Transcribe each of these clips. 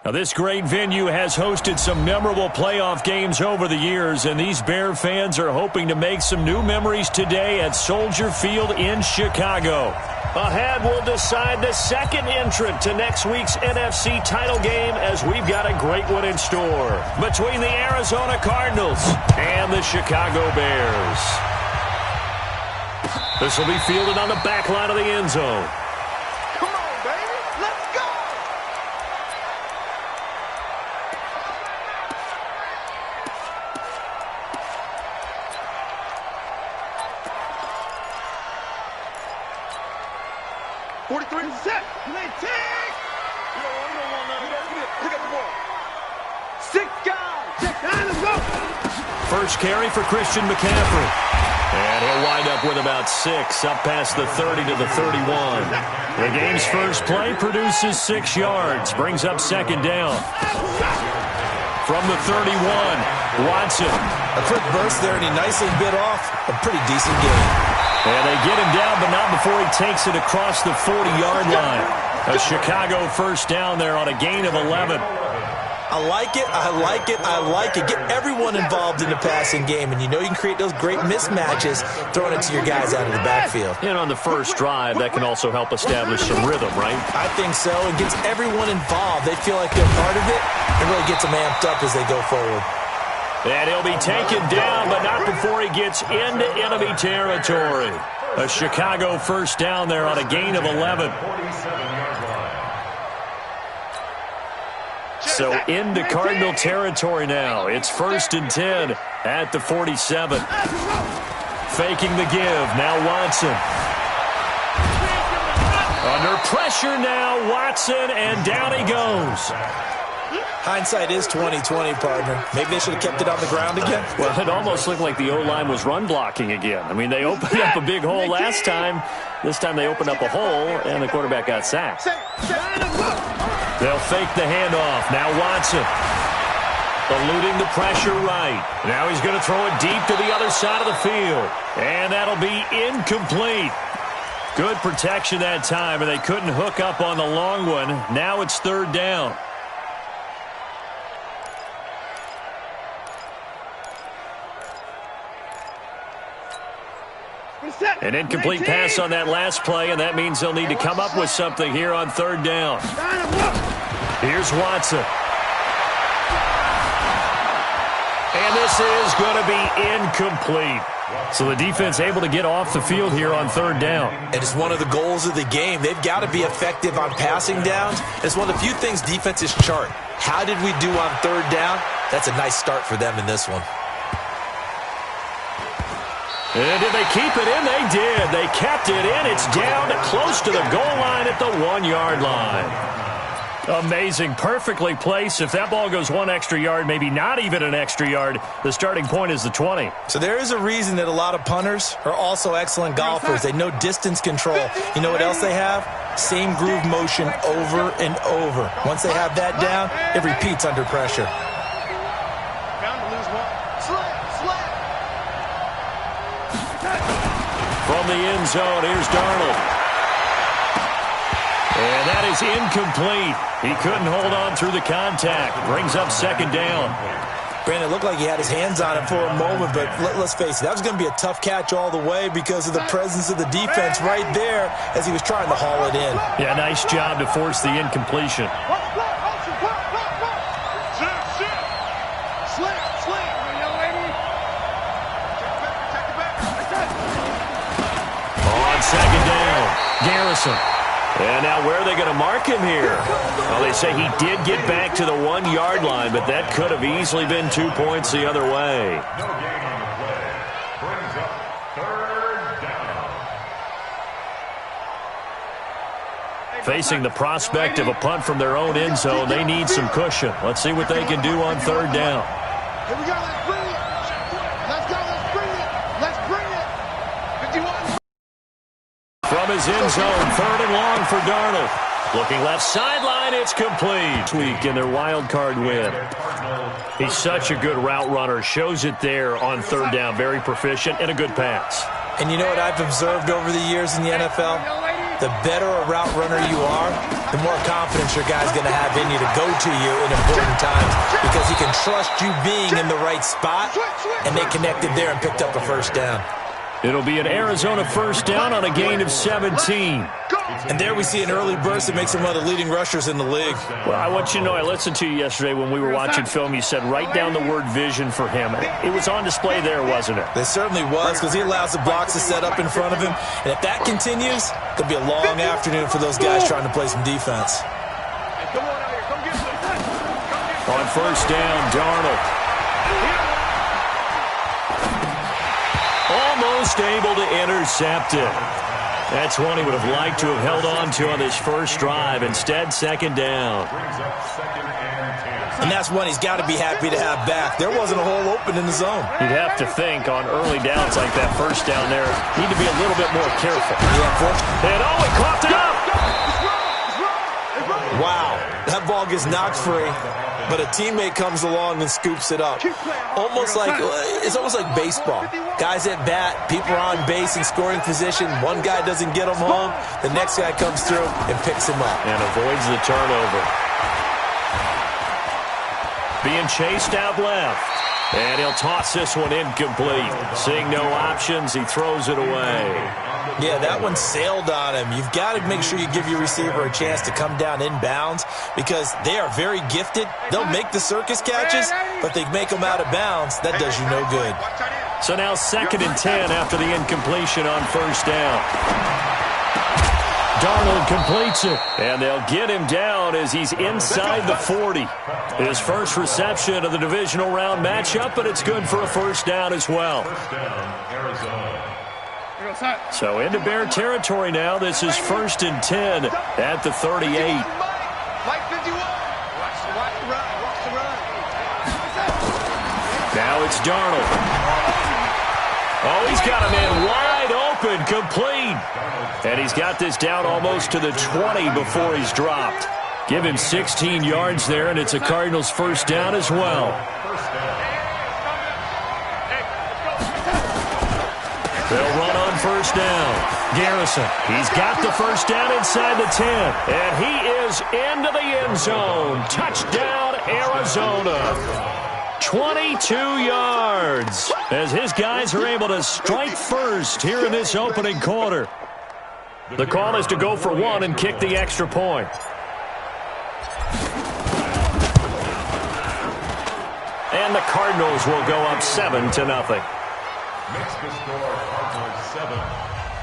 Now, this great venue has hosted some memorable playoff games over the years, and these Bear fans are hoping to make some new memories today at Soldier Field in Chicago. Ahead, we'll decide the second entrant to next week's NFC title game, as we've got a great one in store between the Arizona Cardinals and the Chicago Bears. This will be fielded on the back line of the end zone. Come on, baby. Let's go. Set. Play tag. You don't want none of that. Pick up the ball. 6 guys. Check down. Let's go. First carry for Christian McCaffrey. And he'll wind up with about 6, up past the 30 to the 31. The game's first play produces 6 yards, brings up second down. From the 31, Watson. A quick burst there, and he nicely bit off a pretty decent game. And they get him down, but not before he takes it across the 40-yard line. A Chicago first down there on a gain of 11. I like it, I like it, I like it. Get everyone involved in the passing game, and you know you can create those great mismatches throwing it to your guys out of the backfield. And on the first drive, that can also help establish some rhythm, right? I think so. It gets everyone involved. They feel like they're part of it, and really gets them amped up as they go forward. And he'll be taken down, but not before he gets into enemy territory. A Chicago first down there on a gain of 11. So into Cardinal territory now. It's 1st and 10 at the 47. Faking the give. Now Watson. Under pressure now, Watson, and down he goes. Hindsight is 20/20, partner. Maybe they should have kept it on the ground again. Well, it almost looked like the O-line was run blocking again. I mean, they opened up a big hole last time. This time they opened up a hole, and the quarterback got sacked. They'll fake the handoff. Now Watson. Eluding the pressure right. Now he's going to throw it deep to the other side of the field. And that'll be incomplete. Good protection that time, and they couldn't hook up on the long one. Now it's 3rd down. An incomplete pass on that last play, and that means they'll need to come up with something here on 3rd down. Here's Watson. And this is going to be incomplete. So the defense able to get off the field here on 3rd down. And it's one of the goals of the game. They've got to be effective on passing downs. It's one of the few things defenses chart. How did we do on 3rd down? That's a nice start for them in this one. And did they keep it in? They did. They kept it in. It's down close to the goal line at the 1-yard line. Amazing. Perfectly placed. If that ball goes 1 extra yard, maybe not even an extra yard, the starting point is the 20. So there is a reason that a lot of punters are also excellent golfers. They know distance control. You know what else they have? Same groove motion over and over. Once they have that down, it repeats under pressure. From the end zone, here's Darnold. And that is incomplete. He couldn't hold on through the contact. Brings up 2nd down. Brandon, it looked like he had his hands on it for a moment, but let's face it, that was going to be a tough catch all the way because of the presence of the defense right there as he was trying to haul it in. Yeah, nice job to force the incompletion. On 2nd down, Garrison. And now where are they going to mark him here? Well, they say he did get back to the 1-yard line, but that could have easily been 2 points the other way. Facing the prospect of a punt from their own end zone, they need some cushion. Let's see what they can do on 3rd down. Here we go. Let's bring it. Let's go. Let's bring it. Let's bring it. 51. From his end zone, 3rd and long for Darnold. Looking left sideline, it's complete. Week in their wild card win. He's such a good route runner. Shows it there on 3rd down. Very proficient and a good pass. And you know what I've observed over the years in the NFL? the better a route runner you are, the more confidence your guy's going to have in you to go to you in important times because he can trust you being in the right spot, and they connected there and picked up a first down. It'll be an Arizona first down on a gain of 17. And there we see an early burst that makes him one of the leading rushers in the league. Well, I want you to know, I listened to you yesterday when we were watching film. You said write down the word vision for him. It was on display there, wasn't it? It certainly was, because he allows the blocks to set up in front of him. And if that continues, it'll be a long afternoon for those guys trying to play some defense. On first down, Darnold. Almost able to intercept it. That's one he would have liked to have held on to on this first drive. Instead, second down. And that's one he's got to be happy to have back. There wasn't a hole open in the zone. You'd have to think on early downs like that first down there, need to be a little bit more careful. And oh, he caught it up! Wow, that ball gets knocked free, but a teammate comes along and scoops it up. It's almost like baseball. Guys at bat, people are on base in scoring position. One guy doesn't get him home. The next guy comes through and picks him up. And avoids the turnover. Being chased out left. And he'll toss this one incomplete. Seeing no options, he throws it away. Yeah, that one sailed on him. You've got to make sure you give your receiver a chance to come down inbounds because they are very gifted. They'll make the circus catches, but they make them out of bounds. That does you no good. So now 2nd and 10 after the incompletion on first down. Darnold completes it, and they'll get him down as he's inside the 40. His first reception of the divisional round matchup, but it's good for a first down as well. So into Bear territory now. This is 1st and 10 at the 38. Now it's Darnold. Oh, he's got a man wide open, complete. And he's got this down almost to the 20 before he's dropped. Give him 16 yards there, and it's a Cardinals first down as well. They'll run on first down. Garrison, he's got the first down inside the 10. And he is into the end zone. Touchdown, Arizona. 22 yards as his guys are able to strike first here in this opening quarter. The call is to go for one and kick the extra point. And the Cardinals will go up 7-0. Makes the score Cardinals 7,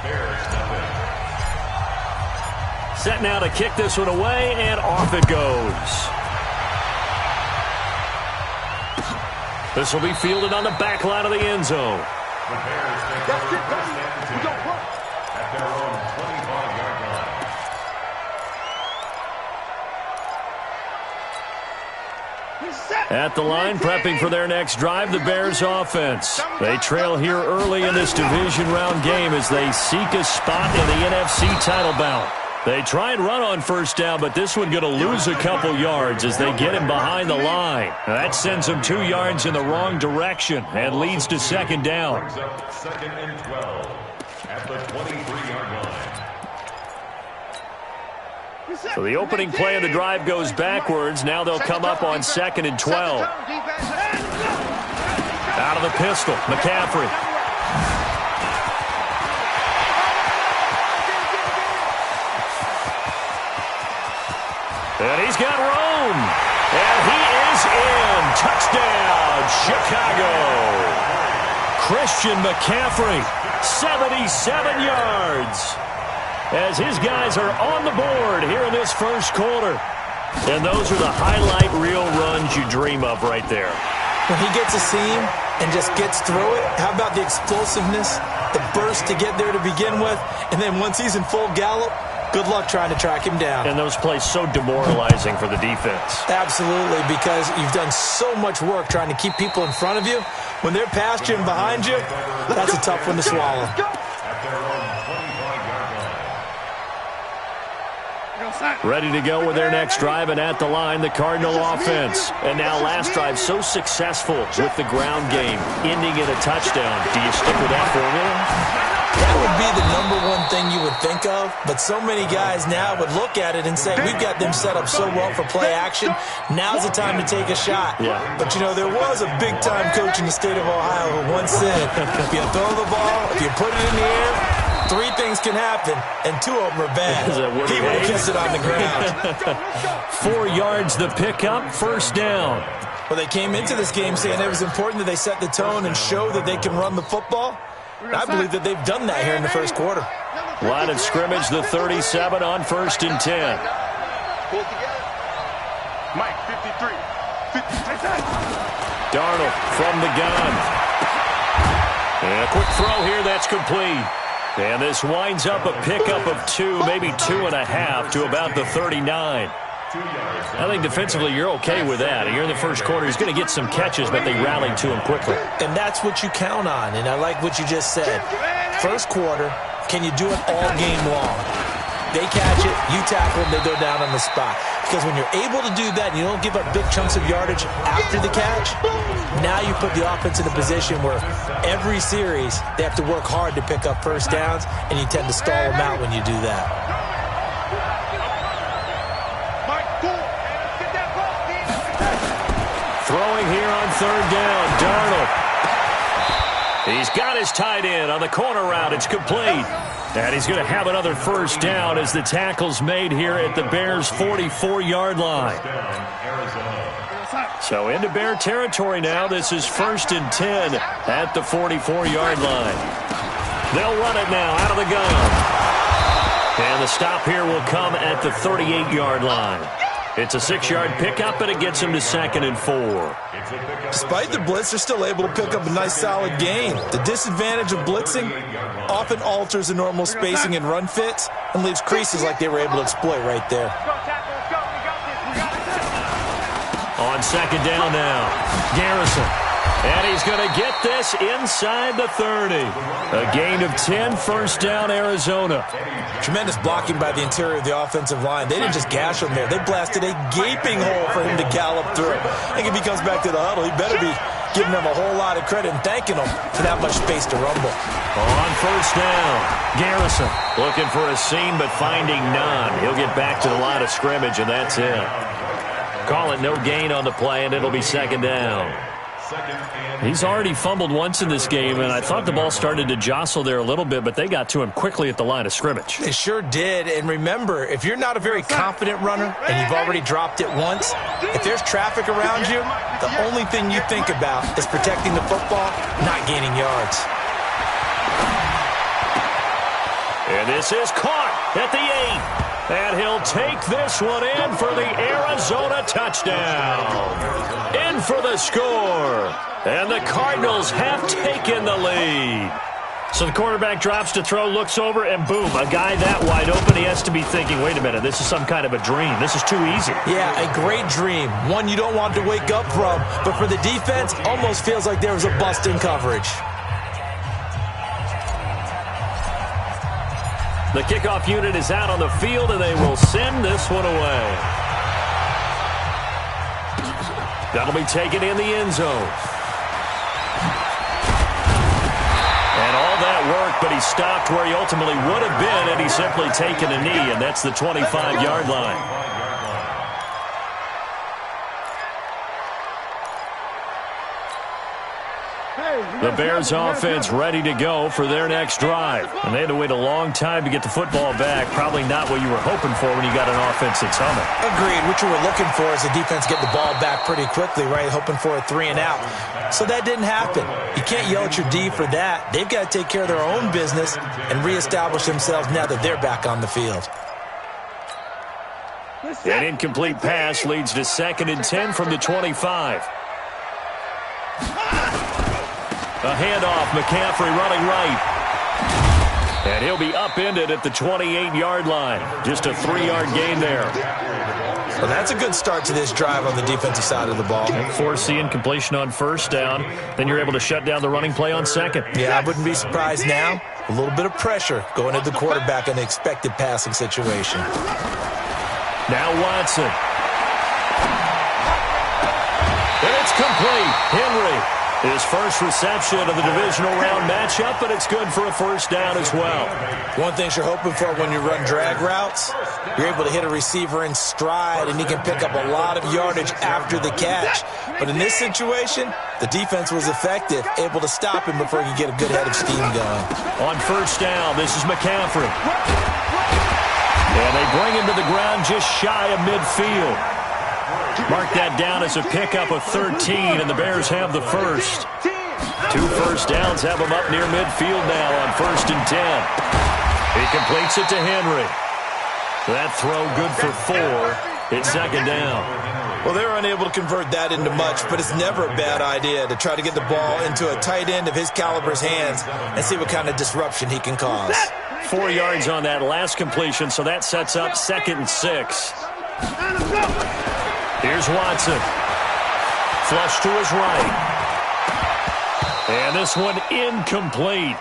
Bears nothing. Set now to kick this one away, and off it goes. This will be fielded on the back line of the end zone. The Bears take over first and 10 at their own 25-yard line. At the line, prepping for their next drive, the Bears offense. They trail here early in this division round game as they seek a spot in the NFC title bout. They try and run on first down, but this one going to lose a couple yards as they get him behind the line. That sends him 2 yards in the wrong direction and leads to second down. Brings up 2nd and 12 at the 23-yard line. So the opening play of the drive goes backwards. Now they'll come up on 2nd and 12. Out of the pistol, McCaffrey. And he's got room. And he is in. Touchdown, Chicago. Christian McCaffrey, 77 yards. As his guys are on the board here in this first quarter. And those are the highlight reel runs you dream of right there. When he gets a seam and just gets through it, how about the explosiveness, the burst to get there to begin with, and then once he's in full gallop, good luck trying to track him down. And those plays so demoralizing for the defense. Absolutely, because you've done so much work trying to keep people in front of you. When they're past you and behind you, that's a tough one to swallow. Ready to go with their next drive, and at the line, the Cardinal offense. And now last drive so successful with the ground game, ending in a touchdown. Do you stick with that formula? That would be the #1 thing you would think of, but so many guys now would look at it and say, we've got them set up so well for play action, now's the time to take a shot. Yeah. But, you know, there was a big-time coach in the state of Ohio who once said, if you throw the ball, if you put it in the air, 3 things can happen, and 2 of them are bad. He would have kept it on the ground. 4 yards the pickup, first down. Well, they came into this game saying it was important that they set the tone and show that they can run the football. I believe that they've done that here in the first quarter. Line of scrimmage, the 37 on 1st and 10. Pull it together. Mike, 53. 53. Darnold from the gun. And a quick throw here, that's complete. And this winds up a pickup of 2, maybe 2.5 to about the 39. I think defensively you're okay with that. Here in the first quarter, he's going to get some catches, but they rallied to him quickly. And that's what you count on, and I like what you just said. First quarter, can you do it all game long? They catch it, you tackle them, they go down on the spot. Because when you're able to do that and you don't give up big chunks of yardage after the catch, now you put the offense in a position where every series they have to work hard to pick up first downs, and you tend to stall them out when you do that. Throwing here on 3rd down, Darnold. He's got his tight end on the corner route. It's complete. And he's going to have another first down as the tackle's made here at the Bears' 44-yard line. So into Bear territory now. This is 1st and 10 at the 44-yard line. They'll run it now out of the gun. And the stop here will come at the 38-yard line. It's a 6-yard pickup, and it gets him to 2nd and 4. Despite the blitz, they're still able to pick up a nice, solid gain. The disadvantage of blitzing often alters the normal spacing and run fits and leaves creases like they were able to exploit right there. On 2nd down now, Garrison. And he's going to get this inside the 30. A gain of 10, first down, Arizona. Tremendous blocking by the interior of the offensive line. They didn't just gash him there. They blasted a gaping hole for him to gallop through. I think if he comes back to the huddle, he better be giving them a whole lot of credit and thanking them for that much space to rumble. On first down, Garrison looking for a seam but finding none. He'll get back to the line of scrimmage, and that's it. Call it no gain on the play, and it'll be 2nd down. He's already fumbled once in this game, and I thought the ball started to jostle there a little bit, but they got to him quickly at the line of scrimmage. They sure did, and remember, if you're not a very confident runner and you've already dropped it once, if there's traffic around you, the only thing you think about is protecting the football, not gaining yards. And this is caught at the 8. And he'll take this one in for the Arizona touchdown. In for the score. And the Cardinals have taken the lead. So the quarterback drops to throw, looks over, and boom, a guy that wide open, he has to be thinking, wait a minute, this is some kind of a dream. This is too easy. Yeah, a great dream. One you don't want to wake up from. But for the defense, almost feels like there was a bust in coverage. The kickoff unit is out on the field, and they will send this one away. That'll be taken in the end zone. And all that work, but he stopped where he ultimately would have been had he simply taken a knee, and that's the 25-yard line. The Bears offense ready to go for their next drive. And they had to wait a long time to get the football back. Probably not what you were hoping for when you got an offense that's humming. Agreed. What you were looking for is the defense get the ball back pretty quickly, right? Hoping for a 3-and-out. So that didn't happen. You can't yell at your D for that. They've got to take care of their own business and reestablish themselves now that they're back on the field. An incomplete pass leads to 2nd and 10 from the 25. A handoff, McCaffrey running right. And he'll be upended at the 28-yard line. Just a 3-yard gain there. Well, that's a good start to this drive on the defensive side of the ball. Force the incompletion on first down. Then you're able to shut down the running play on 2nd. Yeah, I wouldn't be surprised now. A little bit of pressure going at the quarterback in the expected passing situation. Now Watson. And it's complete. Henry His first reception of the divisional round matchup, but it's good for a first down as well. One thing you're hoping for when you run drag routes, you're able to hit a receiver in stride, and he can pick up a lot of yardage after the catch. But in this situation, the defense was effective, able to stop him before he could get a good head of steam going. On first down, this is McCaffrey. And they bring him to the ground just shy of midfield. Mark that down as a pickup of 13, and the Bears have the first. 2 first downs have them up near midfield now on 1st and 10. He completes it to Henry. That throw good for 4. It's 2nd down. Well, they were unable to convert that into much, but it's never a bad idea to try to get the ball into a tight end of his caliber's hands and see what kind of disruption he can cause. 4 yards on that last completion, so that sets up 2nd and 6. Here's Watson. Flush to his right. And this one incomplete.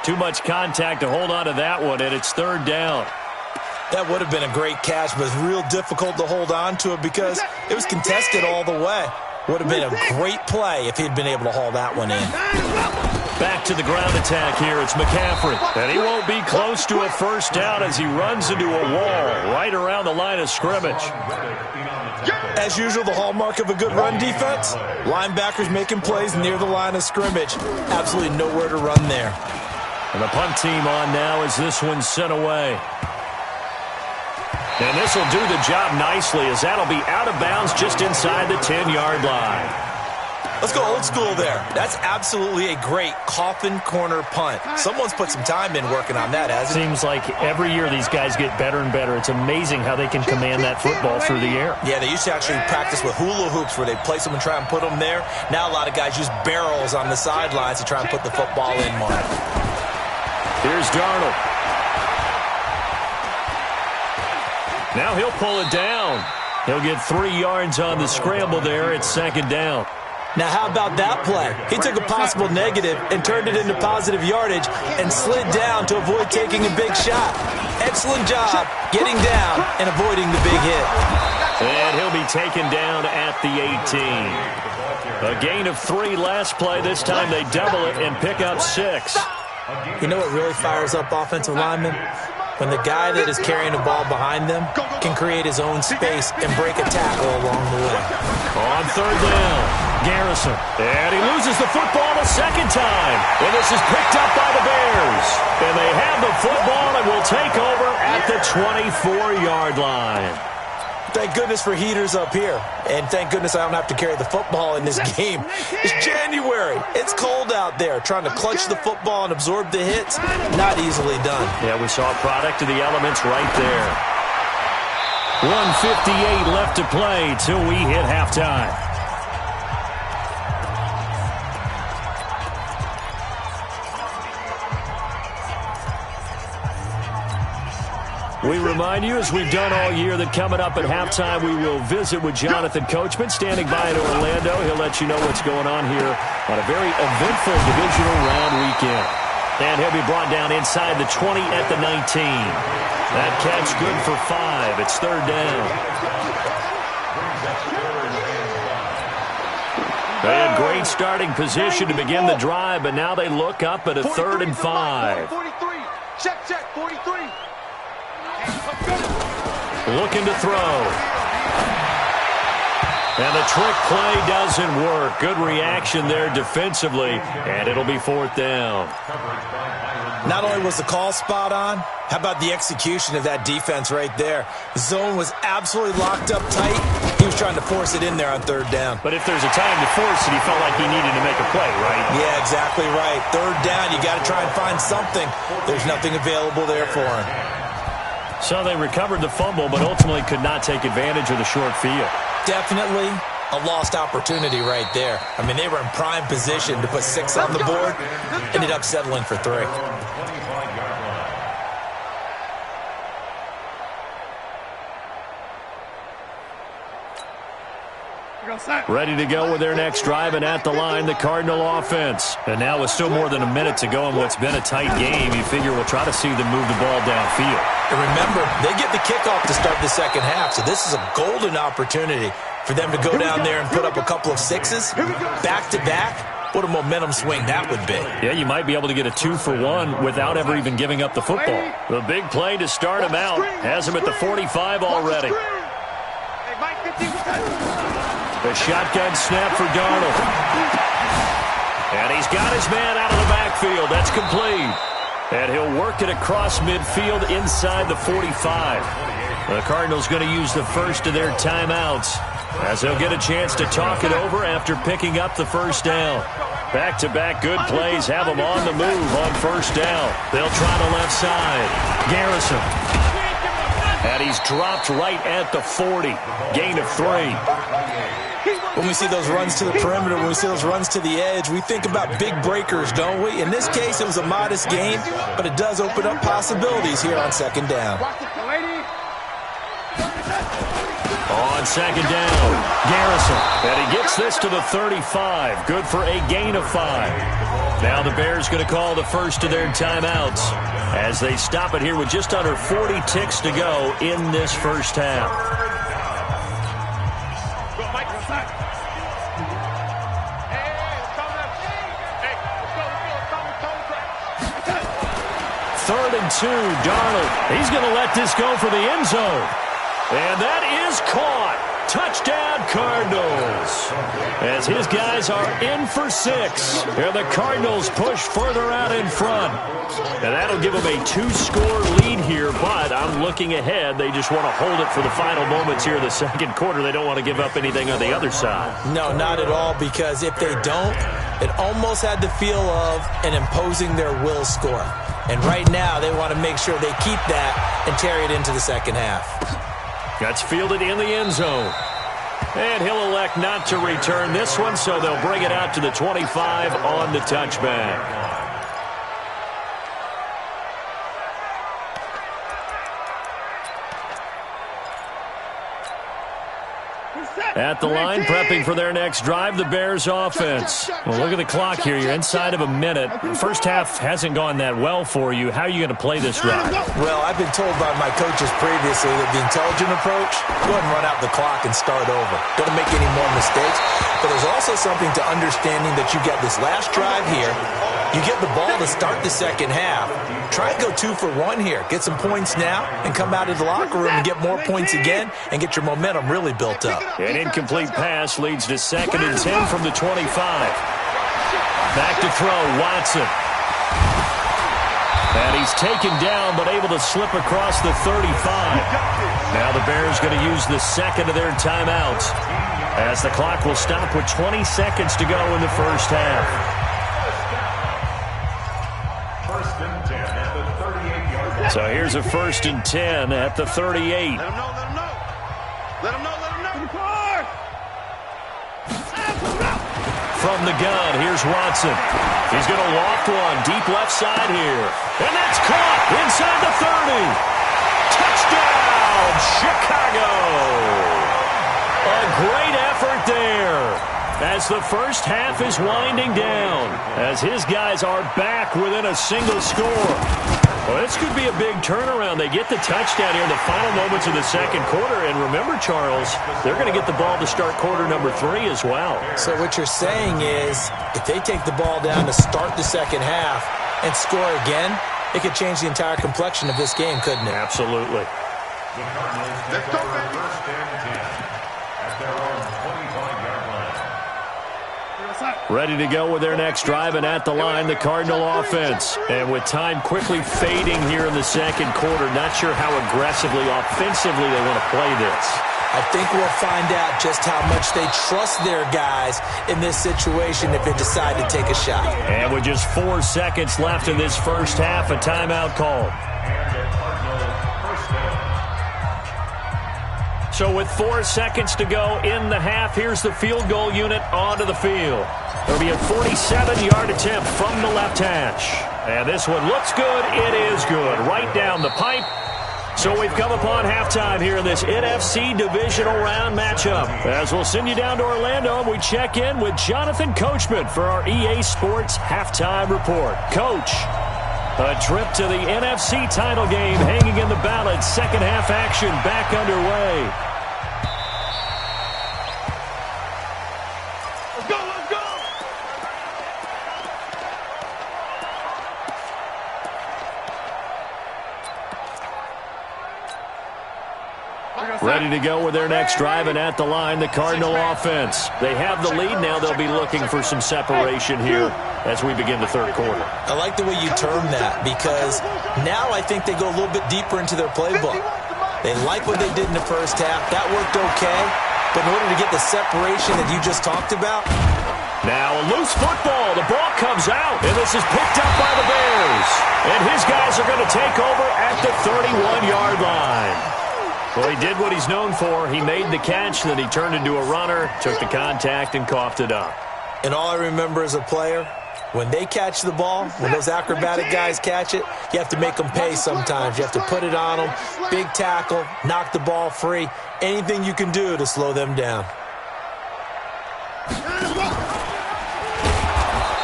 Too much contact to hold on to that one, and it's 3rd down. That would have been a great catch, but it's real difficult to hold on to it because it was contested all the way. Would have been a great play if he'd been able to haul that one in. Back to the ground attack here. It's McCaffrey. And he won't be close to a first down as he runs into a wall right around the line of scrimmage. As usual, the hallmark of a good run defense, linebackers making plays near the line of scrimmage. Absolutely nowhere to run there. And the punt team on now as this one's sent away. And this will do the job nicely as that'll be out of bounds just inside the 10-yard line. Let's go old school there. That's absolutely a great coffin corner punt. Someone's put some time in working on that, hasn't it? Seems like every year these guys get better and better. It's amazing how they can command that football through the air. Yeah, they used to actually practice with hula hoops where they place them and try and put them there. Now a lot of guys use barrels on the sidelines to try and put the football in, Mark. Here's Darnold. Now he'll pull it down. He'll get 3 yards on the scramble there. It's 2nd down. Now, how about that play? He took a possible negative and turned it into positive yardage and slid down to avoid taking a big shot. Excellent job getting down and avoiding the big hit. And he'll be taken down at the 18. A gain of 3 last play. This time they double it and pick up 6. You know what really fires up offensive linemen? When the guy that is carrying the ball behind them can create his own space and break a tackle along the way. On 3rd down, Garrison. And he loses the football a 2nd time. And this is picked up by the Bears. And they have the football and will take over at the 24-yard line. Thank goodness for heaters up here. And thank goodness I don't have to carry the football in this game. It's January. It's cold out there. Trying to clutch the football and absorb the hits, not easily done. Yeah, we saw a product of the elements right there. 1:58 left to play till we hit halftime. We remind you, as we've done all year, that coming up at halftime, we will visit with Jonathan Coachman standing by in Orlando. He'll let you know what's going on here on a very eventful divisional round weekend. And he'll be brought down inside the 20 at the 19. That catch good for 5. It's 3rd down. They had great starting position to begin the drive, but now they look up at a 3rd and 5. 43. Check, 43. Looking to throw. And the trick play doesn't work. Good reaction there defensively, and it'll be 4th down. Not only was the call spot on, how about the execution of that defense right there? The zone was absolutely locked up tight. He was trying to force it in there on 3rd down. But if there's a time to force it, he felt like he needed to make a play, right? Yeah, exactly right. 3rd down, you got to try and find something. There's nothing available there for him. So they recovered the fumble, but ultimately could not take advantage of the short field. Definitely a lost opportunity right there. I mean, they were in prime position to put 6 on the board. Ended up settling for 3. Ready to go with their next drive, and at the line, the Cardinal offense. And now with still more than a minute to go in what's been a tight game, you figure we'll try to see them move the ball downfield. And remember, they get the kickoff to start the second half, so this is a golden opportunity for them to go down there and put up a couple of 6s back-to-back What a momentum swing that would be. Yeah, you might be able to get a 2-for-1 without ever even giving up the football. The big play to start him out has him at the 45 already. The shotgun snap for Darnold. And he's got his man out of the backfield. That's complete. And he'll work it across midfield inside the 45. The Cardinals going to use the first of their timeouts as they'll get a chance to talk it over after picking up the first down. Back-to-back good plays have them on the move on first down. They'll try the left side. Garrison. And he's dropped right at the 40. Gain of 3. When we see those runs to the perimeter, when we see those runs to the edge, we think about big breakers, don't we? In this case, it was a modest gain, but it does open up possibilities here on second down. On second down, Garrison. And he gets this to the 35. Good for a gain of 5. Now the Bears going to call the first of their timeouts as they stop it here with just under 40 ticks to go in this first half. Third and 2, Darnold. He's going to let this go for the end zone. And that is caught. Touchdown, Cardinals. As his guys are in for 6. And the Cardinals push further out in front. And that'll give them a 2-score lead here. But I'm looking ahead. They just want to hold it for the final moments here in the second quarter. They don't want to give up anything on the other side. No, not at all. Because if they don't, it almost had the feel of an imposing their will score. And right now, they want to make sure they keep that and carry it into the second half. That's fielded in the end zone. And he'll elect not to return this one, so they'll bring it out to the 25 on the touchback. At the line, prepping for their next drive, the Bears offense. Well, look at the clock here. You're inside of a minute. The first half hasn't gone that well for you. How are you going to play this drive? Well, I've been told by my coaches previously that the intelligent approach, go ahead and run out the clock and start over. Don't make any more mistakes. But there's also something to understanding that you get this last drive here. You get the ball to start the second half. Try and go 2 for 1 here. Get some points now and come out of the locker room and get more points again and get your momentum really built up. An incomplete pass leads to 2nd and 10 from the 25. Back to throw, Watson. And he's taken down but able to slip across the 35. Now the Bears going to use the second of their timeouts as the clock will stop with 20 seconds to go in the first half. So here's a 1st and 10 at the 38. Let him know, let him know. Let him know, let him know. From the gun, here's Watson. He's going to loft one deep left side here. And that's caught inside the 30. Touchdown, Chicago. A great effort there as the first half is winding down, as his guys are back within a single score. Well, this could be a big turnaround. They get the touchdown here in the final moments of the second quarter. And remember, Charles, they're going to get the ball to start quarter number 3 as well. So what you're saying is if they take the ball down to start the second half and score again, it could change the entire complexion of this game, couldn't it? Absolutely. Let's go, baby. First and 10 at their own 25-yard line. Ready to go with their next drive, and at the line, the Cardinal offense. And with time quickly fading here in the second quarter, not sure how aggressively, offensively they want to play this. I think we'll find out just how much they trust their guys in this situation if they decide to take a shot. And with just 4 seconds left in this first half, a timeout called. So with 4 seconds to go in the half, here's the field goal unit onto the field. It'll be a 47-yard attempt from the left hash. And this one looks good. It is good. Right down the pipe. So we've come upon halftime here in this NFC divisional round matchup. As we'll send you down to Orlando, and we check in with Jonathan Coachman for our EA Sports halftime report. Coach, a trip to the NFC title game hanging in the balance. Second half action back underway. Ready to go with their next drive, and at the line, the Cardinal offense. They have the lead now. They'll be looking for some separation here as we begin the third quarter. I like the way you term that, because now I think they go a little bit deeper into their playbook. They like what they did in the first half. That worked okay. But in order to get the separation that you just talked about. Now a loose football. The ball comes out, and this is picked up by the Bears. And his guys are going to take over at the 31-yard line. Well, he did what he's known for. He made the catch, then he turned into a runner, took the contact, and coughed it up. And all I remember as a player, when they catch the ball, when those acrobatic guys catch it, you have to make them pay sometimes. You have to put it on them, big tackle, knock the ball free, anything you can do to slow them down.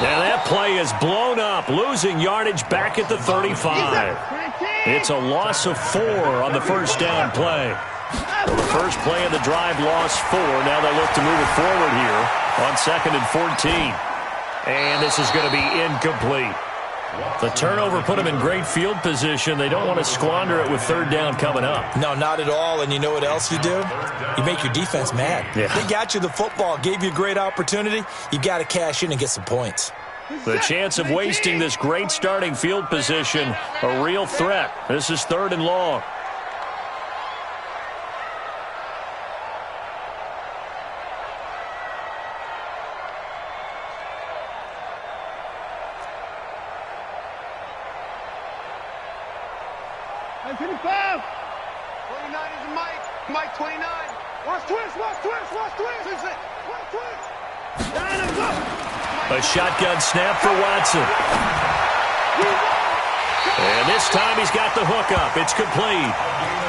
Now that play is blown up, losing yardage back at the 35. It's a loss of 4 on the first down play. So the first play of the drive lost 4. Now they look to move it forward here on 2nd and 14. And this is going to be incomplete. The turnover put them in great field position. They don't want to squander it with 3rd down coming up. No, not at all. And you know what else you do? You make your defense mad. Yeah. They got you the football, gave you a great opportunity. You got to cash in and get some points. The chance of wasting this great starting field position, a real threat. This is 3rd and long. Hey, 55. 29 is Mike. Mike 29. Watch twist, watch twist, watch twist. Watch twist. A shotgun snap for Watson. And this time he's got the hook up. It's complete.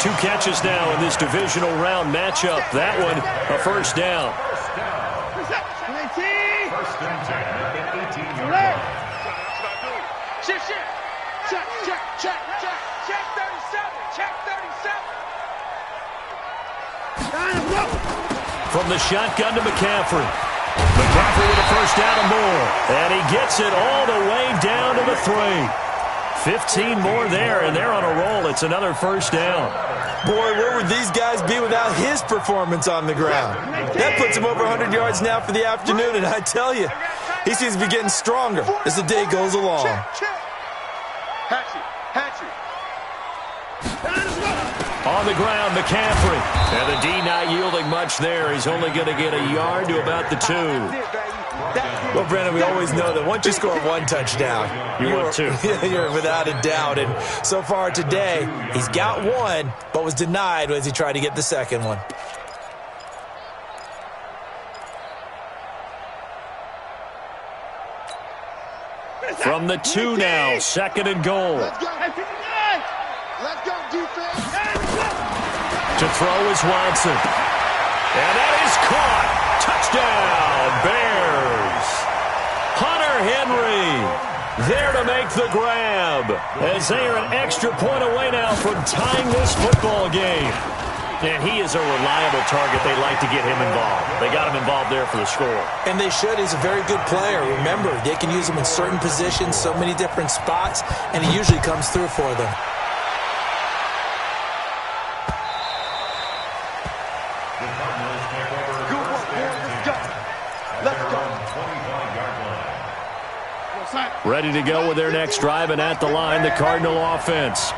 2 catches now in this divisional round matchup. That one, a first down. First and 10 at the 18-yard line. Check, check, check, check, check, check 37, check 37. From the shotgun to McCaffrey. McCaffrey with a first down and more. And he gets it all the way down to the 3. 15 more there, and they're on a roll. It's another first down. Boy, where would these guys be without his performance on the ground? That puts him over 100 yards now for the afternoon, and I tell you, he seems to be getting stronger as the day goes along. On the ground, McCaffrey. And the D not yielding much there. He's only going to get a yard to about the 2. Well, Brandon, we always know that once you score 1 touchdown, you're 2. You're without a doubt. And so far today, he's got 1, but was denied as he tried to get the second one. From the 2 now, 2nd and goal. Let's go, defense. To throw is Watson. And that is caught. Touchdown, Bears. Hunter Henry there to make the grab, as they are an extra point away now from tying this football game. And he is a reliable target. They like to get him involved. They got him involved there for the score. And they should. He's a very good player. Remember, they can use him in certain positions, so many different spots, and he usually comes through for them. Ready to go with their next drive, and at the line, the Cardinal offense.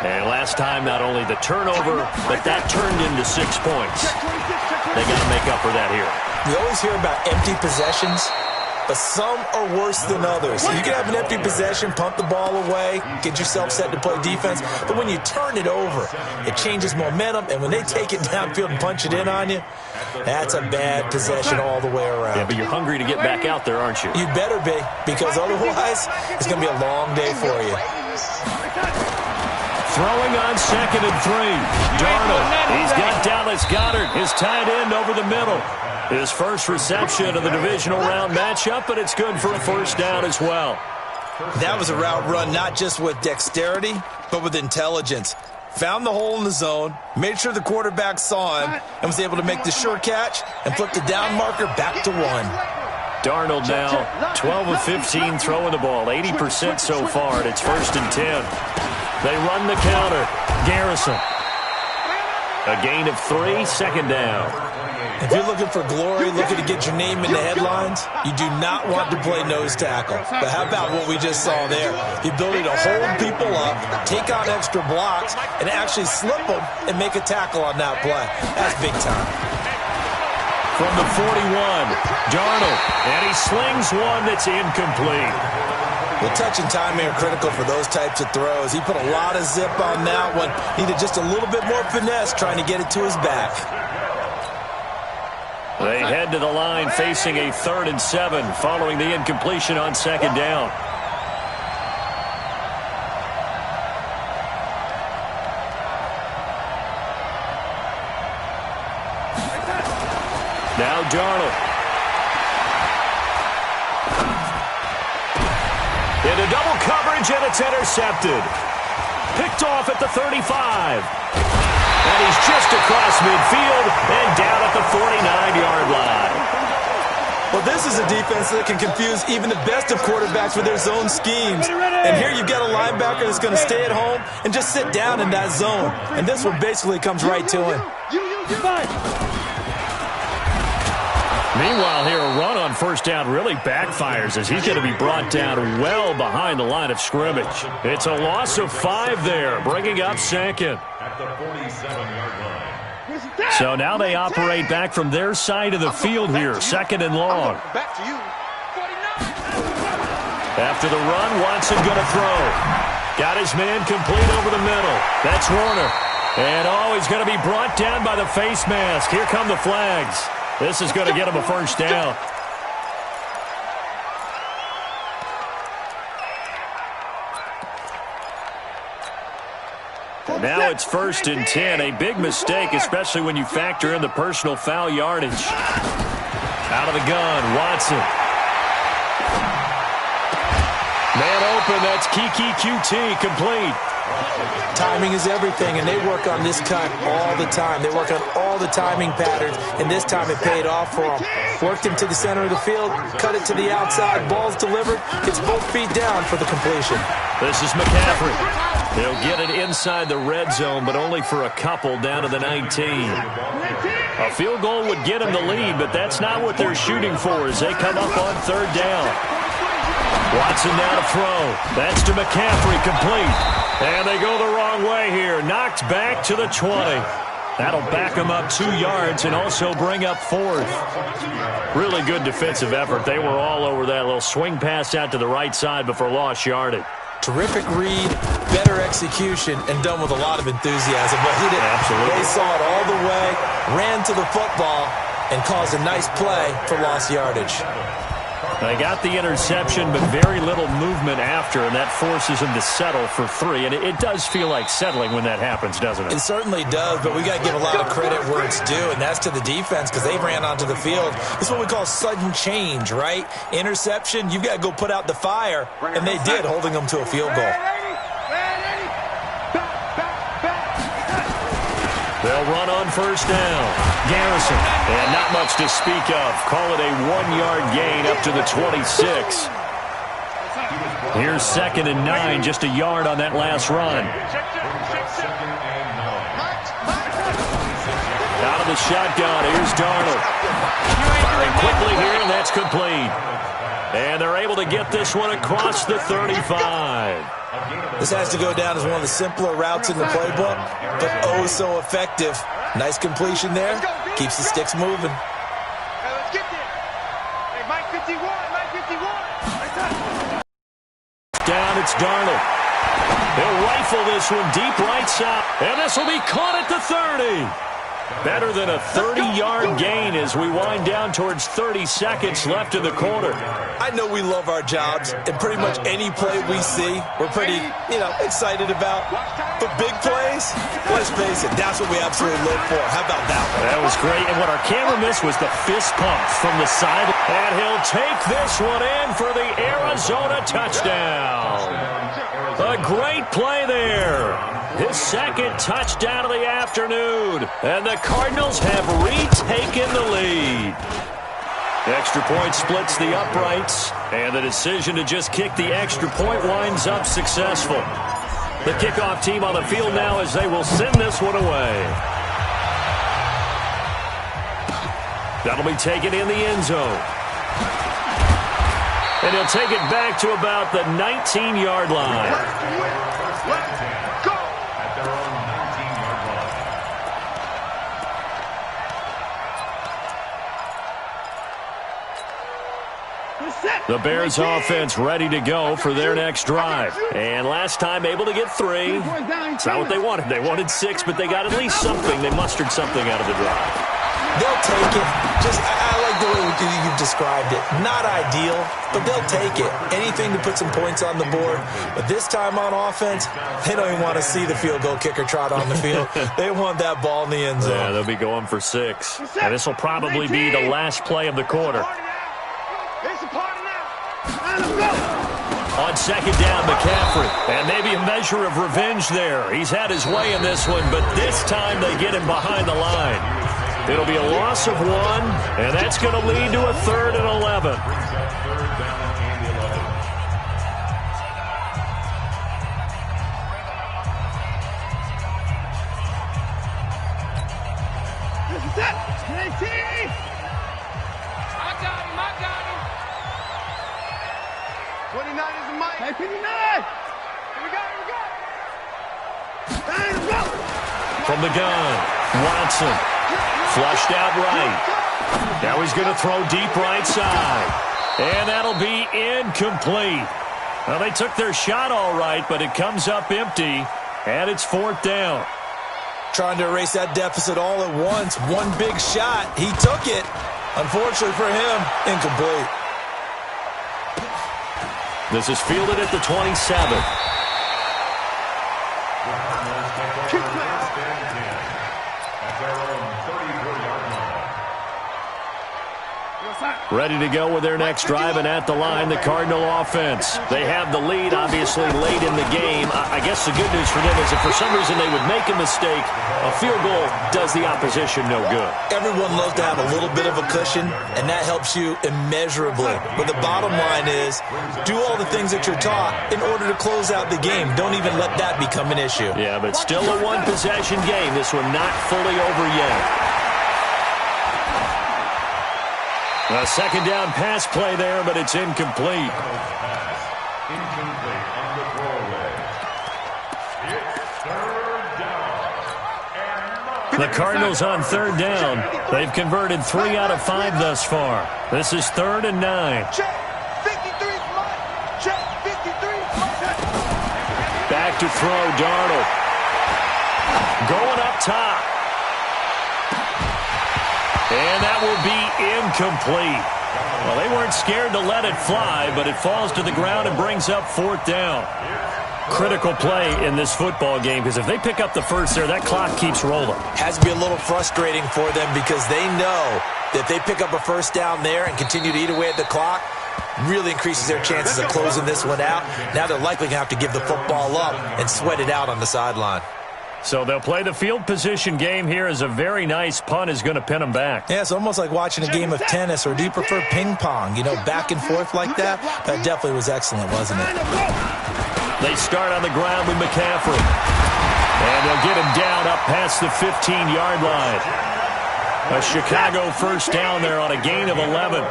And last time, not only the turnover, but that turned into 6 points. They got to make up for that here. You always hear about empty possessions, but some are worse than others. You can have an empty possession, pump the ball away, get yourself set to play defense, but when you turn it over, it changes momentum, and when they take it downfield and punch it in on you, that's a bad possession all the way around. Yeah, but you're hungry to get back out there, aren't you? You better be, because otherwise, it's going to be a long day for you. Throwing on 2nd and 3. Darnold. He's got Dallas Goedert, his tight end, over the middle. His first reception of the divisional round matchup, but it's good for a first down as well. That was a route run not just with dexterity, but with intelligence. Found the hole in the zone, made sure the quarterback saw him, and was able to make the sure catch and flip the down marker back to 1. Darnold now 12 of 15 throwing the ball, 80% so far, and it's 1st and 10. They run the counter. Garrison. A gain of 3, second down. If you're looking for glory, looking to get your name in the headlines, you do not want to play nose tackle. But how about what we just saw there? The ability to hold people up, take on extra blocks, and actually slip them and make a tackle on that play. That's big time. From the 41, Darnold, and he slings one that's incomplete. Well, touch and timing are critical for those types of throws. He put a lot of zip on that one. Needed just a little bit more finesse trying to get it to his back. They head to the line facing a 3rd and 7 following the incompletion on second down. Now Darnold. Into double coverage, and it's intercepted. Picked off at the 35. And he's just across midfield and down at the 49-yard line. Well, this is a defense that can confuse even the best of quarterbacks with their zone schemes. And here you've got a linebacker that's going to stay at home and just sit down in that zone. And this one basically comes right to him. Meanwhile, here a run on first down really backfires as he's going to be brought down well behind the line of scrimmage. It's a loss of 5 there, bringing up second. At the 47-yard line. So now they operate back from their side of the field here, 2nd and long. Back to you. After the run, Watson going to throw. Got his man complete over the middle. That's Warner. And he's going to be brought down by the face mask. Here come the flags. This is going to get him a first down. Now it's 1st and 10. A big mistake, especially when you factor in the personal foul yardage. Out of the gun, Watson. Man open, that's Kiki QT, complete. Timing is everything, and they work on this cut all the time. They work on all the timing patterns, and this time it paid off for them. Worked him to the center of the field, cut it to the outside, ball's delivered, gets both feet down for the completion. This is McCaffrey. They'll get it inside the red zone, but only for a couple down to the 19. A field goal would get them the lead, but that's not what they're shooting for as they come up on 3rd down. Watson now to throw. That's to McCaffrey, complete. And they go the wrong way here. Knocked back to the 20. That'll back them up 2 yards and also bring up 4th. Really good defensive effort. They were all over that little swing pass out to the right side before lost yardage. Terrific read, better execution, and done with a lot of enthusiasm. But he didn't. Absolutely. They saw it all the way, ran to the football, and caused a nice play for lost yardage. They got the interception, but very little movement after, and that forces them to settle for 3. And it does feel like settling when that happens, doesn't it? It certainly does, but we got to give a lot of credit where it's due, and that's to the defense because they ran onto the field. It's what we call sudden change, right? Interception, you've got to go put out the fire, and they did, holding them to a field goal. They'll run on first down. Garrison, and not much to speak of. Call it a 1-yard gain up to the 26. Here's 2nd and 9, just a yard on that last run. Out of the shotgun, here's Darnold. Firing quickly here, and that's complete. And they're able to get this one across the 35. This has to go down as one of the simpler routes in the playbook, but oh so effective. Nice completion there. Keeps the sticks moving. Hey, let's get there. Hey, Mike 51, Mike 51. Down, it's Darnold. He'll rifle this one deep right side. And this will be caught at the 30. Better than a 30-yard gain as we wind down towards 30 seconds left in the quarter. I know we love our jobs, and pretty much any play we see, we're pretty, excited about. But big plays, let's face it, that's what we absolutely live for. How about that one? That was great, and what our camera missed was the fist pump from the side. And he'll take this one in for the Arizona touchdown. A great play there. His 2nd touchdown of the afternoon. And the Cardinals have retaken the lead. The extra point splits the uprights. And the decision to just kick the extra point winds up successful. The kickoff team on the field now as they will send this one away. That'll be taken in the end zone. And he'll take it back to about the 19-yard line. Go! At their own 19-yard line. The Bears offense ready to go for their next drive. And last time able to get 3. It's not what they wanted. They wanted 6, but they got at least something. They mustered something out of the drive. They'll take it. I like the way you've described it. Not ideal, but they'll take it. Anything to put some points on the board. But this time on offense, they don't even want to see the field goal kicker trot on the field. They want that ball in the end zone. Yeah, they'll be going for 6. And this will probably be the last play of the quarter. On second down, McCaffrey. And maybe a measure of revenge there. He's had his way in this one, but this time they get him behind the line. It'll be a loss of 1, and that's going to lead to a 3rd and 11. From the gun, Watson. Flushed out right. Now he's going to throw deep right side. And that'll be incomplete. Well, they took their shot all right, but it comes up empty, and it's 4th down. Trying to erase that deficit all at once. One big shot. He took it. Unfortunately for him, incomplete. This is fielded at the 27. Ready to go with their next drive, and at the line, the Cardinal offense. They have the lead, obviously, late in the game. I guess the good news for them is if for some reason they would make a mistake, a field goal does the opposition no good. Everyone loves to have a little bit of a cushion, and that helps you immeasurably. But the bottom line is, do all the things that you're taught in order to close out the game. Don't even let that become an issue. Yeah, but still a one-possession game. This one not fully over yet. A second down pass play there, but it's incomplete. Incomplete on the throwaway. It's 3rd down. The Cardinals on 3rd down. They've converted 3 out of 5 thus far. This is 3rd and 9. Back to throw, Darnold. Going up top. And that will be incomplete. Well, they weren't scared to let it fly, but it falls to the ground and brings up 4th down. Critical play in this football game, because if they pick up the first there, that clock keeps rolling. Has to be a little frustrating for them because they know that if they pick up a first down there and continue to eat away at the clock, really increases their chances of closing this one out. Now they're likely going to have to give the football up and sweat it out on the sideline. So they'll play the field position game here as a very nice punt is going to pin them back. Yeah, it's almost like watching a game of tennis, or do you prefer ping pong? You know, back and forth like that? That definitely was excellent, wasn't it? They start on the ground with McCaffrey. And they'll get him down up past the 15-yard line. A Chicago first down there on a gain of 11.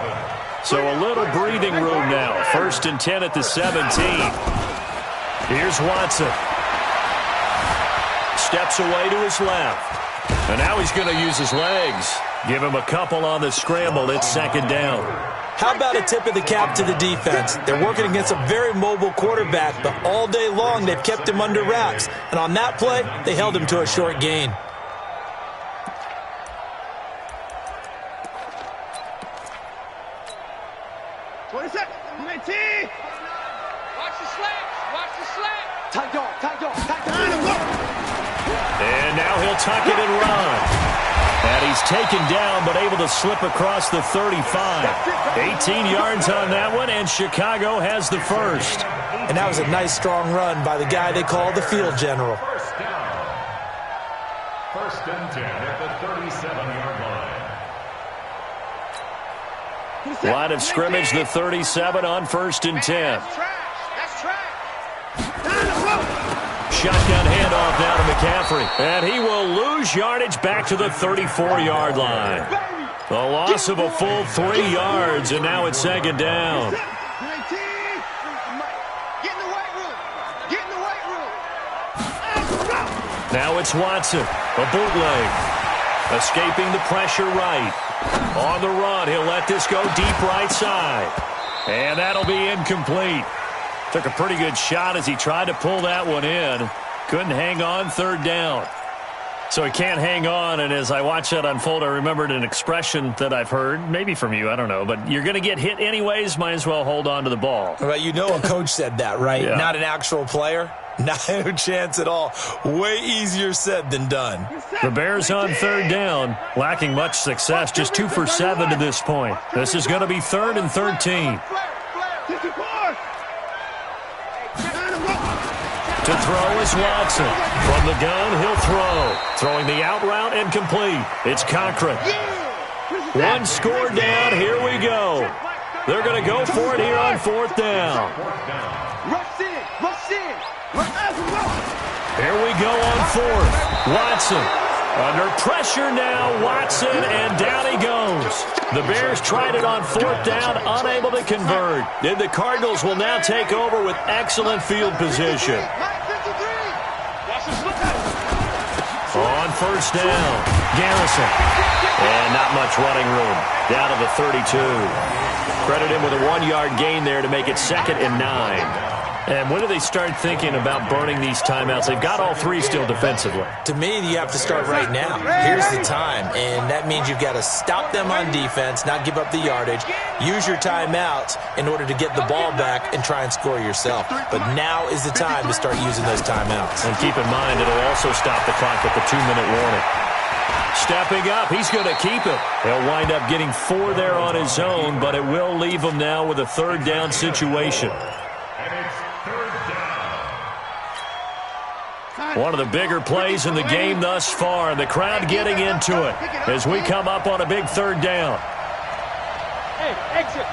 So a little breathing room now. 1st and 10 at the 17. Here's Watson. Steps away to his left. And now he's going to use his legs. Give him a couple on the scramble. It's 2nd down. How about a tip of the cap to the defense? They're working against a very mobile quarterback, but all day long they've kept him under wraps. And on that play, they held him to a short gain. And now he'll tuck it and run. And he's taken down, but able to slip across the 35. 18 yards on that one, and Chicago has the first. And that was a nice, strong run by the guy they call the field general. First down. 1st and 10 at the 37-yard line. Line of scrimmage, the 37 on 1st and 10. Shotgun handoff now to McCaffrey. And he will lose yardage back to the 34-yard line. A loss of a full 3 yards, and now it's second down. Now it's Watson, a bootleg, escaping the pressure right. On the run, he'll let this go deep right side. And that'll be incomplete. Took a pretty good shot as he tried to pull that one in. Couldn't hang on, third down. So he can't hang on, and as I watch that unfold, I remembered an expression that I've heard, maybe from you, I don't know, but you're going to get hit anyways, might as well hold on to the ball. Well, you know a coach said that, right? Yeah. Not an actual player. No chance at all. Way easier said than done. The Bears on third down, lacking much success, just 2 for 7 to this point. This is going to be 3rd and 13. To throw is Watson. From the gun, he'll throw. Throwing the out route and complete. It's Cochran. 1 score down. Here we go. They're going to go for it here on 4th down. Here we go on 4th. Watson. Under pressure now, Watson, and down he goes. The Bears tried it on 4th down, unable to convert. And the Cardinals will now take over with excellent field position. On 1st down, Garrison. And not much running room. Down to the 32. Credit him with a 1-yard gain there to make it 2nd and 9. And when do they start thinking about burning these timeouts? They've got all 3 still defensively. To me, you have to start right now. Here's the time, and that means you've got to stop them on defense, not give up the yardage, use your timeouts in order to get the ball back and try and score yourself. But now is the time to start using those timeouts. And keep in mind, it'll also stop the clock at the 2-minute warning. Stepping up, he's going to keep it. He'll wind up getting 4 there on his own, but it will leave him now with a 3rd down situation. One of the bigger plays in the game thus far, and the crowd getting into it as we come up on a big 3rd down. Hey, exit.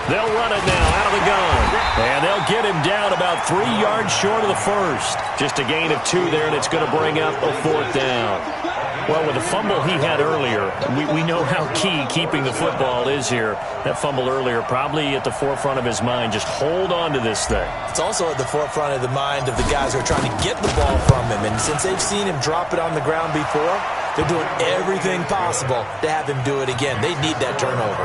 They'll run it now out of the gun, and they'll get him down about 3 yards short of the first. Just a gain of 2 there, and it's going to bring up a 4th down. Well, with the fumble he had earlier, we know how key keeping the football is here. That fumble earlier probably at the forefront of his mind. Just hold on to this thing. It's also at the forefront of the mind of the guys who are trying to get the ball from him. And since they've seen him drop it on the ground before, they're doing everything possible to have him do it again. They need that turnover.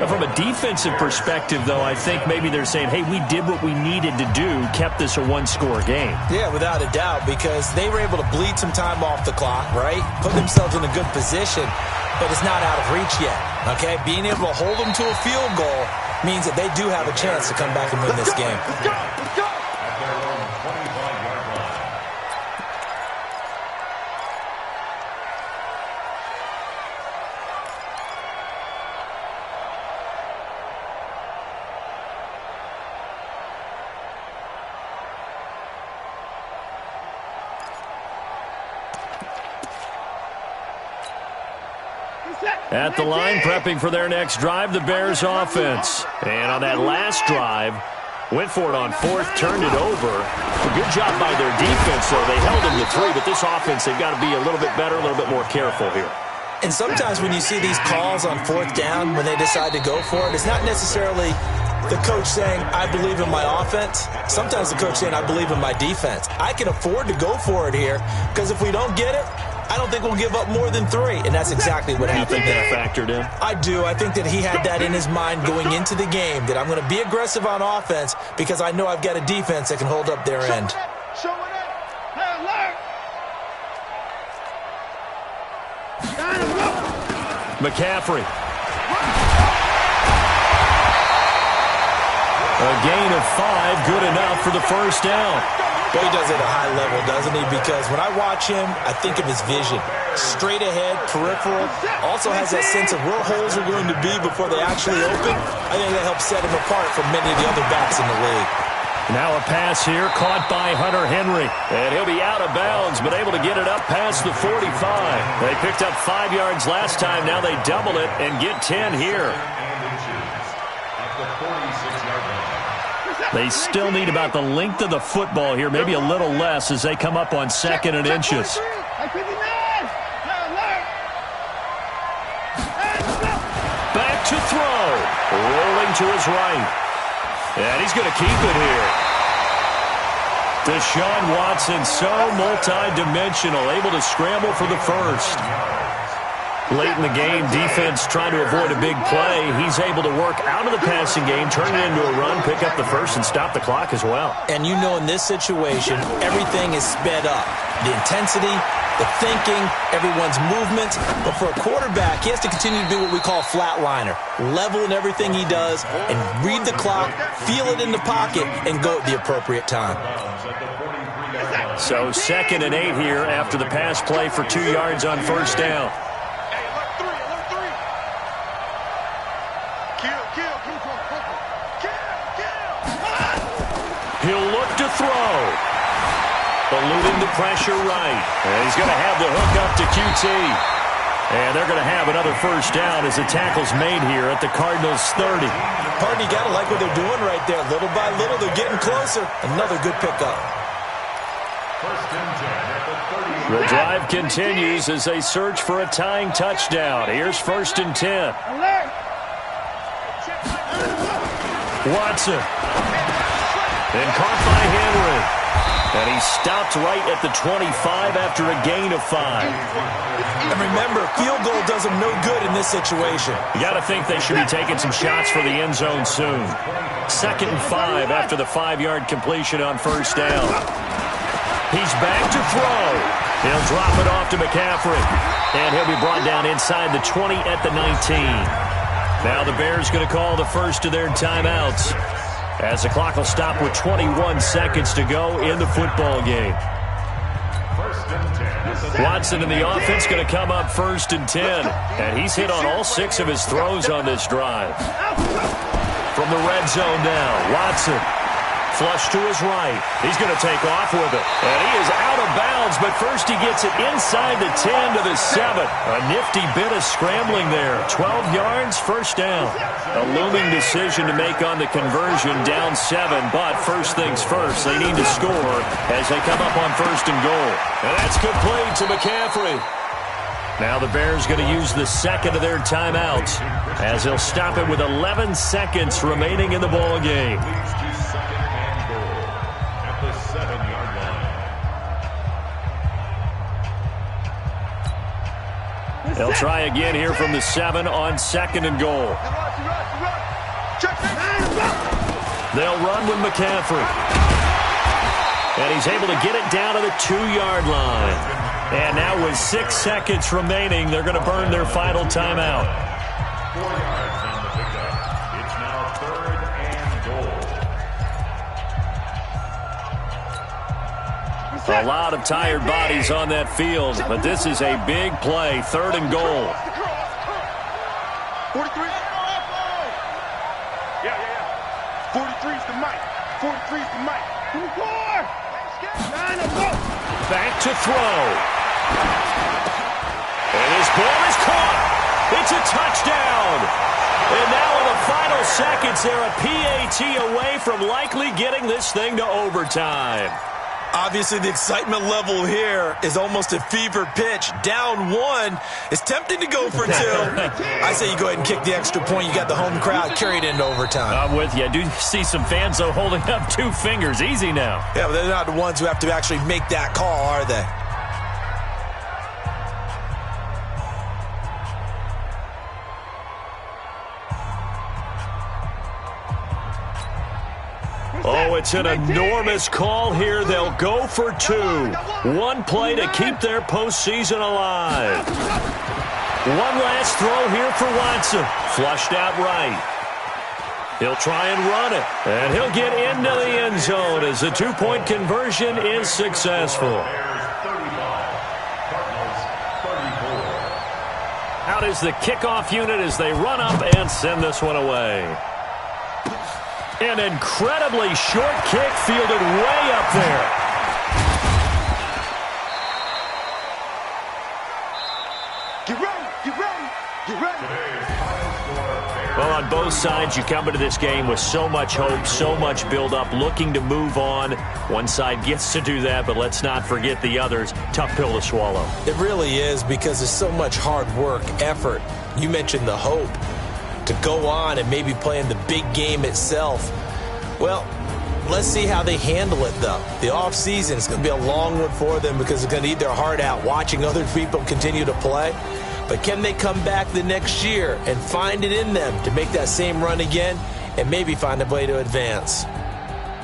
From a defensive perspective, though, I think maybe they're saying, hey, we did what we needed to do, kept this a 1-score game. Yeah, without a doubt, because they were able to bleed some time off the clock, right? Put themselves in a good position, but it's not out of reach yet, okay? Being able to hold them to a field goal means that they do have a chance to come back and win this game. Let's go, let's go. At the line, prepping for their next drive, the Bears offense. And on that last drive, went for it on 4th, turned it over. A good job by their defense, though. They held them to 3, but this offense, they've got to be a little bit better, a little bit more careful here. And sometimes when you see these calls on 4th down, when they decide to go for it, it's not necessarily the coach saying, I believe in my offense. Sometimes the coach saying, I believe in my defense. I can afford to go for it here, because if we don't get it, I don't think we'll give up more than 3, and that's exactly what happened there. You think that factored in? I do. I think that he had that in his mind going into the game, that I'm going to be aggressive on offense because I know I've got a defense that can hold up their end. Show it up. Hey, alert. McCaffrey. A gain of 5, good enough for the 1st down. Well, he does it at a high level, doesn't he? Because when I watch him, I think of his vision. Straight ahead, peripheral. Also has that sense of where holes are going to be before they actually open. I think that helps set him apart from many of the other backs in the league. Now a pass here caught by Hunter Henry. And he'll be out of bounds, but able to get it up past the 45. They picked up 5 yards last time. Now they double it and get 10 here. At the 46-yard line. They still need about the length of the football here, maybe a little less as they come up on 2nd and inches. Back to throw. Rolling to his right. And he's going to keep it here. Deshaun Watson, so multi-dimensional, able to scramble for the first. Late in the game, defense trying to avoid a big play. He's able to work out of the passing game, turn it into a run, pick up the first, and stop the clock as well. And you know in this situation, everything is sped up. The intensity, the thinking, everyone's movements. But for a quarterback, he has to continue to be what we call a flatliner. Level in everything he does and read the clock, feel it in the pocket, and go at the appropriate time. So 2nd and 8 here after the pass play for 2 yards on first down. He'll look to throw. Eluding the pressure right. And he's going to have the hook up to QT. And they're going to have another first down as the tackle's made here at the Cardinals 30. Pardon, you got to like what they're doing right there. Little by little, they're getting closer. Another good pickup. The drive continues as they search for a tying touchdown. Here's 1st and 10. Watson. And caught by Henry. And he stopped right at the 25 after a gain of 5. And remember, field goal does them no good in this situation. You got to think they should be taking some shots for the end zone soon. 2nd and 5 after the 5-yard completion on first down. He's back to throw. He'll drop it off to McCaffrey. And he'll be brought down inside the 20 at the 19. Now the Bears going to call the first of their timeouts, as the clock will stop with 21 seconds to go in the football game. Watson in the offense going to come up 1st and 10. And he's hit on all 6 of his throws on this drive. From the red zone now, Watson. Flush to his right. He's going to take off with it. And he is out of bounds, but first he gets it inside the 10 to the 7. A nifty bit of scrambling there. 12 yards, first down. A looming decision to make on the conversion, down 7. But first things first, they need to score as they come up on 1st and goal. And that's complete to McCaffrey. Now the Bears going to use the 2nd of their timeouts as they'll stop it with 11 seconds remaining in the ball game. They'll try again here from the 7 on 2nd and goal. They'll run with McCaffrey. And he's able to get it down to the 2-yard line. And now with 6 seconds remaining, they're going to burn their final timeout. 4 yards on the pickup. It's now 3rd and goal. A lot of tired bodies on that field, but this is a big play. 3rd and goal. 43. Yeah. 43's the mic. 43's the mic. 24. Back to throw. And his ball is caught. It's a touchdown. And now in the final seconds, they're a PAT away from likely getting this thing to overtime. Obviously, the excitement level here is almost a fever pitch. Down 1. It's tempting to go for 2. I say you go ahead and kick the extra point. You got the home crowd carried into overtime. I'm with you. I do see some fans, though, holding up 2 fingers. Easy now. Yeah, but they're not the ones who have to actually make that call, are they? Oh, it's an enormous call here. They'll go for 2. 1 play to keep their postseason alive. 1 last throw here for Watson. Flushed out right. He'll try and run it. And he'll get into the end zone as the 2-point conversion is successful. Out is the kickoff unit as they run up and send this one away. An incredibly short kick fielded way up there. Get ready. Well, on both sides, you come into this game with so much hope, so much build-up, looking to move on. One side gets to do that, but let's not forget the others. Tough pill to swallow. It really is, because there's so much hard work, effort. You mentioned the hope to go on and maybe play in the big game itself. Well, let's see how they handle it, though. The offseason is going to be a long one for them because they're going to eat their heart out watching other people continue to play. But can they come back the next year and find it in them to make that same run again and maybe find a way to advance?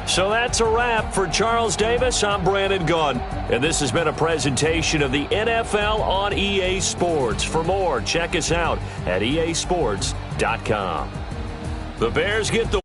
So that's a wrap for Charles Davis. I'm Brandon Gunn, and this has been a presentation of the NFL on EA Sports. For more, check us out at easports.com. The Bears get the